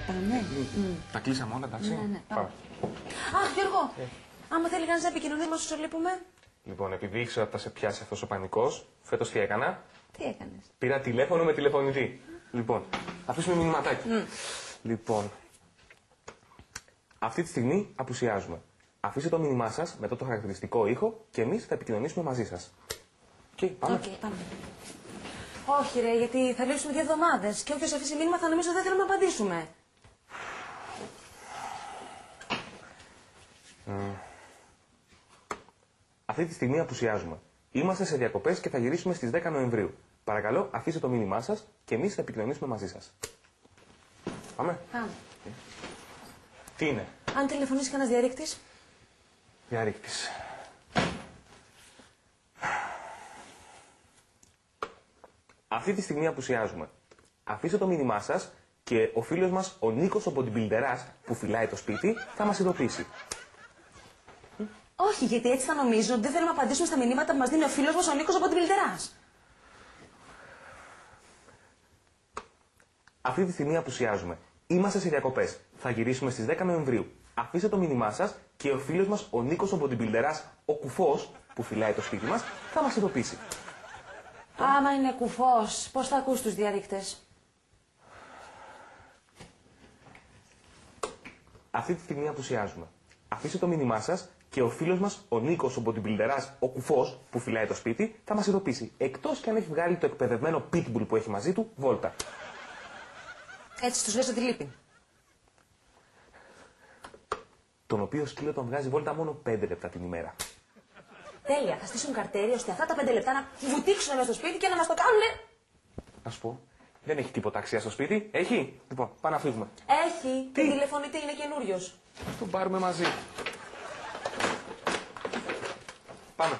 Πάμε. Τα κλείσαμε όλα, εντάξει. Ναι, πάμε. Αχ, Γιώργο, άμα θέλει κανείς να επικοινωνεί μας όσο λείπουμε. Λοιπόν, επειδή ήξερα ότι θα σε πιάσει αυτός ο πανικός, φέτος τι έκανα? Τι έκανες? Πήρα τηλέφωνο με τηλεφωνητή. Λοιπόν, αφήσουμε μηνυματάκι. Λοιπόν, αυτή τη στιγμή απουσιάζουμε. Αφήστε το μήνυμά σας μετά το χαρακτηριστικό ήχο και εμείς θα επικοινωνήσουμε μαζί σας. Πάμε. Πάμε. Όχι ρε, γιατί θα λείψουμε 2 εβδομάδες και όποιος αφήσει μήνυμα θα νομίζω δεν θέλουμε να απαντήσουμε. Αυτή τη στιγμή απουσιάζουμε. Είμαστε σε διακοπές και θα γυρίσουμε στις 10 Νοεμβρίου. Παρακαλώ, αφήστε το μήνυμά σας και εμείς θα επικοινωνήσουμε μαζί σας. Πάμε. Πάμε. Τι είναι? Αν τηλεφωνήσει κανένας διαρρήκτης. Διαρρήκτης. Αυτή τη στιγμή απουσιάζουμε. Αφήστε το μήνυμά σας και ο φίλος μας, ο Νίκος ο bodybuilderάς που φυλάει το σπίτι, θα μας ειδοποιήσει. Όχι, γιατί έτσι θα νομίζουν ότι δεν θέλουμε να απαντήσουμε στα μηνύματα που μας δίνει ο φίλος μας ο Νίκος ο bodybuilderάς. Αυτή τη στιγμή απουσιάζουμε. Είμαστε σε διακοπές. Θα γυρίσουμε στις 10 Νοεμβρίου. Αφήστε το μήνυμά σας και ο φίλος μας, ο Νίκος ο bodybuilderάς, ο κουφός που φυλάει το σπίτι μας, θα μας ειδοποιήσει. Άμα είναι κουφός, πώς θα ακούς τους διαρρήκτες? Αυτή τη στιγμή απουσιάζουμε. Αφήστε το μήνυμά σας και ο φίλος μας, ο Νίκος ο bodybuilderάς, ο κουφός που φυλάει το σπίτι, θα μας ειδοποιήσει. Εκτός και αν έχει βγάλει το εκπαιδευμένο pitbull που έχει μαζί του, βόλτα. Έτσι τους λες ότι λείπει. Τον οποίο σκύλο τον βγάζει βόλτα μόνο 5 λεπτά την ημέρα. Τέλεια, θα στήσουν καρτέρι ώστε αυτά τα 5 λεπτά να βουτήξουν μέσα στο σπίτι και να μας το κάνουνε. Να σου πω, δεν έχει τίποτα αξία στο σπίτι, έχει. Λοιπόν, πάμε να φύγουμε. Έχει, την τηλεφωνητή είναι καινούριος. Τον πάρουμε μαζί. Πάμε.